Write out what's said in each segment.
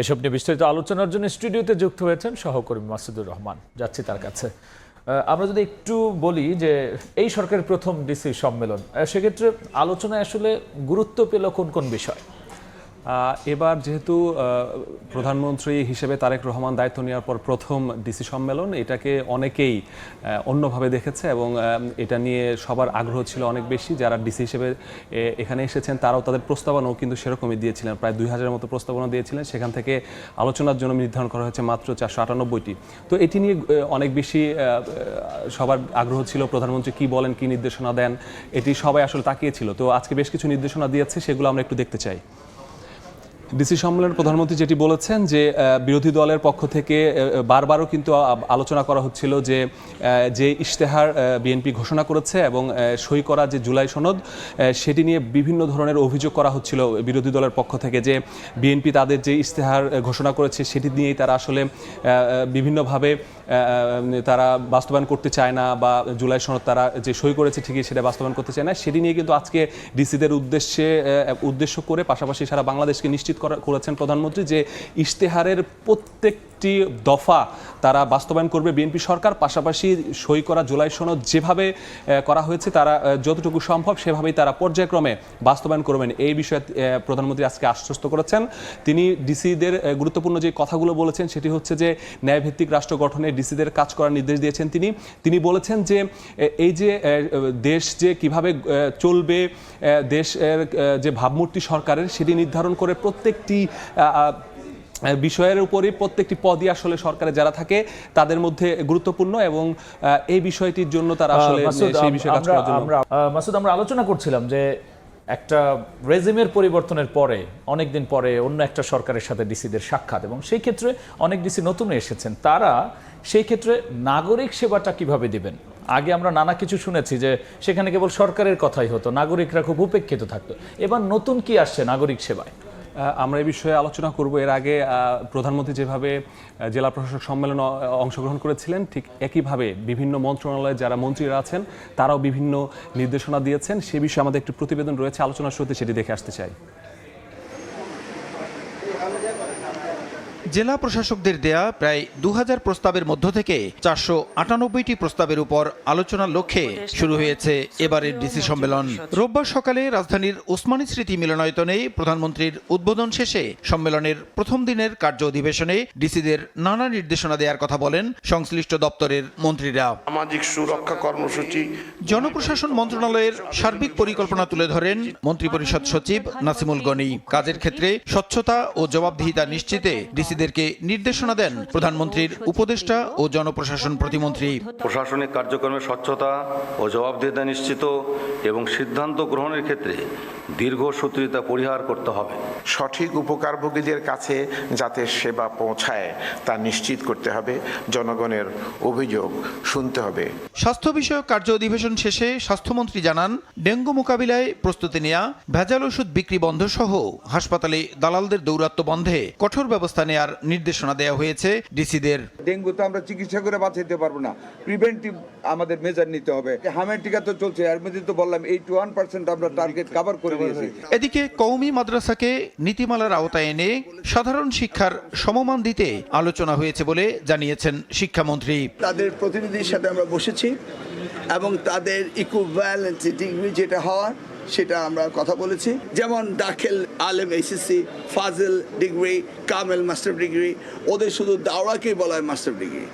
এসব নিয়ে বিস্তারিত আলোচনার জন্য স্টুডিওতে যুক্ত হয়েছেন সহকর্মী মাসুদুর রহমান। যাচ্ছি তার কাছে। আমরা যদি একটু বলি যে এই সরকারের প্রথম ডিসি সম্মেলন, সেক্ষেত্রে আলোচনায় আসলে গুরুত্ব পেল কোন কোন বিষয়? এবার যেহেতু প্রধানমন্ত্রী হিসেবে তারেক রহমান দায়িত্ব নেওয়ার পর প্রথম ডিসি সম্মেলন, এটাকে অনেকেই অন্যভাবে দেখেছে এবং এটা নিয়ে সবার আগ্রহ ছিল অনেক বেশি। যারা ডিসি হিসেবে এখানে এসেছেন তারাও তাদের প্রস্তাবনাও কিন্তু সেরকমই দিয়েছিলেন, প্রায় 2000-এর মতো প্রস্তাবনা দিয়েছিলেন। সেখান থেকে আলোচনার জন্য নির্ধারণ করা হয়েছে মাত্র 498টি। তো এটি নিয়ে অনেক বেশি সবার আগ্রহ ছিল, প্রধানমন্ত্রী কি বলেন, কি নির্দেশনা দেন, এটি সবাই আসলে তাকিয়েছিল। তো আজকে বেশ কিছু নির্দেশনা দিয়েছে, সেগুলো আমরা একটু দেখতে চাই। ডিসি সম্মেলনে প্রধানমন্ত্রী যেটি বলেছেন যে বিরোধী দলের পক্ষ থেকে বারবারও কিন্তু আলোচনা করা হচ্ছিল যে ইশতেহার বিএনপি ঘোষণা করেছে এবং সই করা যে জুলাই সনদ, সেটি নিয়ে বিভিন্ন ধরনের অভিযোগ করা হচ্ছিল বিরোধী দলের পক্ষ থেকে, যে বিএনপি তাদের যে ইশতেহার ঘোষণা করেছে সেটি নিয়েই তারা আসলে বিভিন্নভাবে তারা বাস্তবায়ন করতে চায় না, বা জুলাই সনদ তারা যে সই করেছে ঠিকই সেটা বাস্তবায়ন করতে চায় না। সেটি নিয়ে কিন্তু আজকে ডিসিদের উদ্দেশ্য করে পাশাপাশি সারা বাংলাদেশকে নিশ্চিত করেছেন প্রধানমন্ত্রী যে ইশতেহারের প্রত্যেকটি দফা তারা বাস্তবায়ন করবে বিএনপি সরকার। পাশাপাশি সই করা জুলাই সনদ যেভাবে করা হয়েছে তারা যতটুকু সম্ভব সেভাবেই তারা পর্যায়ক্রমে বাস্তবায়ন করবেন, এই বিষয়ে প্রধানমন্ত্রী আজকে আশ্বস্ত করেছেন। তিনি ডিসিদের গুরুত্বপূর্ণ যে কথাগুলো বলেছেন সেটি হচ্ছে যে ন্যায়ভিত্তিক রাষ্ট্র গঠনে ডিসিদের কাজ করার নির্দেশ দিয়েছেন তিনি বলেছেন যে এই যে দেশ যে কিভাবে চলবে, দেশের যে ভাবমূর্তি সরকারের সেটি নির্ধারণ করে প্রত্যেকটি বিষয়ের উপরই প্রত্যেকটি পদই আসলে সরকারে যারা থাকে তাদের মধ্যে গুরুত্বপূর্ণ, এবং এই বিষয়টির জন্য তারা আসলে সেই বিষয়ে কাজ করার জন্য। মাসুদ, আমরা আলোচনা করছিলাম যে একটা রেজিমের পরিবর্তনের পরে অনেকদিন পরে অন্য একটা সরকারের সাথে ডিসিদের সাক্ষাৎ, এবং সেই ক্ষেত্রে অনেক ডিসি নতুন এসেছেন, তারা সেই ক্ষেত্রে নাগরিক সেবাটা কিভাবে দিবেন? আগে আমরা নানা কিছু শুনেছি যে সেখানে কেবল সরকারের কথাই হতো, নাগরিকরা খুব উপেক্ষিত থাকতো। এবার নতুন কি আসছে নাগরিক সেবায়? আমরা এই বিষয়ে আলোচনা করব। এর আগে প্রধানমন্ত্রী যেভাবে জেলা প্রশাসক সম্মেলনে অংশগ্রহণ করেছিলেন, ঠিক একইভাবে বিভিন্ন মন্ত্রণালয়ে যারা মন্ত্রীরা আছেন তারাও বিভিন্ন নির্দেশনা দিয়েছেন। সে বিষয়ে আমাদের একটি প্রতিবেদন রয়েছে, আলোচনার শুরুতে সেটি দেখে আসতে চাই। জেলা প্রশাসকদের দেয়া প্রায় 2000 প্রস্তাবের মধ্য থেকে 498টি প্রস্তাবের উপর আলোচনার লক্ষ্যে শুরু হয়েছে এবারের ডিসি সম্মেলন। রোববার সকালে রাজধানীর ওসমানী স্মৃতি মিলনায়তনে প্রধানমন্ত্রীর উদ্বোধন শেষে সম্মেলনের প্রথম দিনের কার্য অধিবেশনে ডিসিদের নানা নির্দেশনা দেওয়ার কথা বলেন সংশ্লিষ্ট দপ্তরের মন্ত্রীরা। সামাজিক সুরক্ষা কর্মসূচি, জনপ্রশাসন মন্ত্রণালয়ের সার্বিক পরিকল্পনা তুলে ধরেন মন্ত্রিপরিষদ সচিব নাসিমুল গনি। কাজের ক্ষেত্রে স্বচ্ছতা ও জবাবদিহিতা নিশ্চিতে ডিসিদেরকে নির্দেশনা দেন প্রধানমন্ত্রীর উপদেষ্টা ও জনপ্রশাসন প্রতিমন্ত্রী। প্রশাসনিক কার্যক্রমে স্বচ্ছতা ও জবাবদিহিতা নিশ্চিত এবং সিদ্ধান্ত গ্রহণের ক্ষেত্রে দীর্ঘসূত্রিতা পরিহার করতে হবে। সঠিক উপকারভোগীদের কাছে যাতে সেবা পৌঁছায় তা নিশ্চিত করতে হবে। জনগণের অভিযোগ শুনতে হবে। স্বাস্থ্য বিষয়ক কার্য অধিবেশন শেষে স্বাস্থ্যমন্ত্রী জানান, ডেঙ্গু মোকাবিলায় প্রস্তুতি নেওয়া, ভেজাল ওষুধ বিক্রি বন্ধ সহ হাসপাতালে দালালদের দৌরাত্ম্য বন্ধে কঠোর ব্যবস্থা নেওয়ার নির্দেশনা দেওয়া হয়েছে ডিসিদের। ডেঙ্গু তো আমরা চিকিৎসা করে বাঁচাইতে পারবো না, প্রিভেন্টিভ আমাদের মেজার নিতে হবে। হামের টিকা তো চলছে, এর মধ্যে তো বললাম 81% আমরা টার্গেট কভার করে দিয়েছি। এদিকে কওমি মাদ্রাসাকে নীতিমালার আওতায় এনে সাধারণ শিক্ষার সমমান দিতে আলোচনা হয়েছে বলে জানিয়েছেন শিক্ষামন্ত্রী। তাদের প্রতিনিধির সাথে আমরা বসেছি এবং তাদের ইকুইভ্যালেন্সি ডিগ্রি যেটা হওয়ার সেটা আমরা কথা বলেছি। যেমন দাখিল, আলেম, এইচএসসি, ফাজিল ডিগ্রি, কামেল মাস্টার ডিগ্রি, ওদের শুধু দাওরাকেই বলা হয় মাস্টার ডিগ্রি।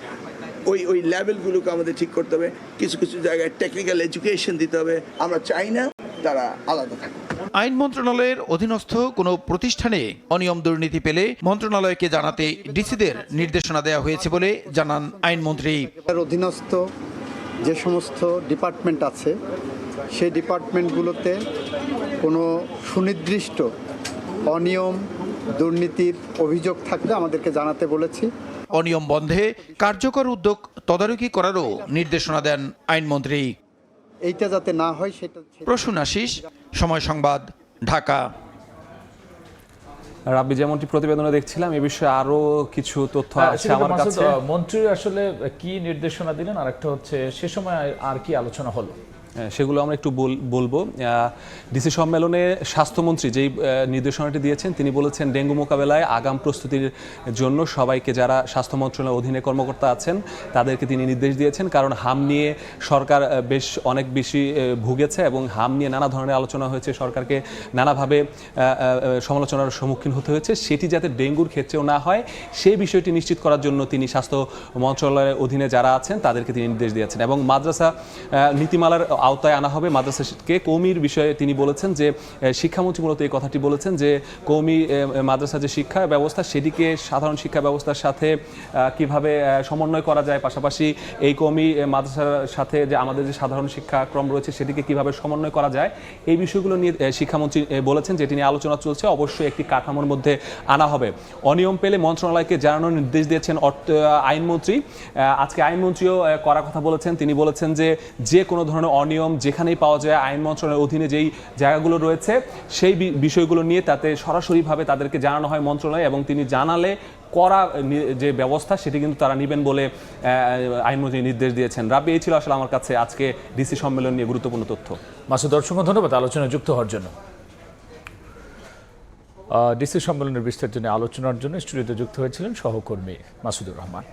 ওই লেভেলগুলোকে আমাদের ঠিক করতে হবে। কিছু কিছু জায়গায় টেকনিক্যাল এডুকেশন দিতে হবে। আমরা চাই না তারা আলাদা থাকে। আইন মন্ত্রণালয়ের অধীনস্থ কোনো প্রতিষ্ঠানে অনিয়ম দুর্নীতি পেলে মন্ত্রণালয়কে জানাতে ডিসিদের নির্দেশনা দেওয়া হয়েছে বলে জানান আইনমন্ত্রী। অধীনস্থ যে সমস্ত ডিপার্টমেন্ট আছে সেই ডিপার্টমেন্টগুলোতে কোনো সুনির্দিষ্ট অনিয়ম দুর্নীতির অভিযোগ থাকলে আমাদেরকে জানাতে বলেছি। অনিয়ম বন্ধে কার্যকর উদ্যোগ তদারকি করারও নির্দেশনা দেন আইনমন্ত্রী। এইটা যাতে না হয় সেটা। প্রসূন আশিস, সময় সংবাদ, ঢাকা। রাব্বি, যেমনটি প্রতিবেদনে দেখছিলাম, এ বিষয়ে আরো কিছু তথ্য আছে আমার কাছে। মন্ত্রী আসলে কি নির্দেশনা দিলেন, আর একটা হচ্ছে সে সময় আর কি আলোচনা হলো? সেগুলো আমরা একটু বলবো। ডিসি সম্মেলনে স্বাস্থ্যমন্ত্রী যেই নির্দেশনাটি দিয়েছেন, তিনি বলেছেন ডেঙ্গু মোকাবেলায় আগাম প্রস্তুতির জন্য সবাইকে, যারা স্বাস্থ্য মন্ত্রণালয়ের অধীনে কর্মকর্তা আছেন তাদেরকে তিনি নির্দেশ দিয়েছেন। কারণ হাম নিয়ে সরকার অনেক বেশি ভুগেছে এবং হাম নিয়ে নানা ধরনের আলোচনা হয়েছে, সরকারকে নানাভাবে সমালোচনার সম্মুখীন হতে হয়েছে। সেটি যাতে ডেঙ্গুর ক্ষেত্রেও না হয় সেই বিষয়টি নিশ্চিত করার জন্য তিনি স্বাস্থ্য মন্ত্রণালয়ের অধীনে যারা আছেন তাদেরকে তিনি নির্দেশ দিয়েছেন। এবং মাদ্রাসা নীতিমালার আওতায় আনা হবে মাদ্রাসাকে। কওমির বিষয়ে তিনি বলেছেন যে শিক্ষামন্ত্রী মূলত এই কথাটি বলেছেন যে কওমি মাদ্রাসা যে শিক্ষা ব্যবস্থা সেটিকে সাধারণ শিক্ষা ব্যবস্থার সাথে কিভাবে সমন্বয় করা যায়, পাশাপাশি এই কওমি মাদ্রাসার সাথে যে আমাদের যে সাধারণ শিক্ষাক্রম রয়েছে সেটিকে কিভাবে সমন্বয় করা যায়, এই বিষয়গুলো নিয়ে শিক্ষামন্ত্রী বলেছেন যেটি নিয়ে আলোচনা চলছে, অবশ্যই একটি কাঠামোর মধ্যে আনা হবে। অনিয়ম পেলে মন্ত্রণালয়কে জানানোর নির্দেশ দিয়েছেন আইনমন্ত্রী। আজকে আইনমন্ত্রীও করার কথা বলেছেন। তিনি বলেছেন যে কোনো ধরনের অনিয়ম যেখানেই পাওয়া যায় আইন মন্ত্রণালয়ের অধীনে যেই জায়গাগুলো রয়েছে সেই বিষয়গুলো নিয়ে তাতে সরাসরিভাবে তাদেরকে জানানো হয় মন্ত্রণালয়, এবং তিনি জানালে করা যে ব্যবস্থা সেটি কিন্তু তারা নেবেন বলে আইনমন্ত্রী নির্দেশ দিয়েছেন। রাব্বি, এই ছিল আসলে আমার কাছে আজকে ডিসি সম্মেলন নিয়ে গুরুত্বপূর্ণ তথ্য। মাসুদ, অসংখ্য ধন্যবাদ আলোচনায় যুক্ত হওয়ার জন্য। ডিসি সম্মেলনের বিস্তারিত নিয়ে আলোচনার জন্য স্টুডিওতে যুক্ত হয়েছিলেন সহকর্মী মাসুদুর রহমান।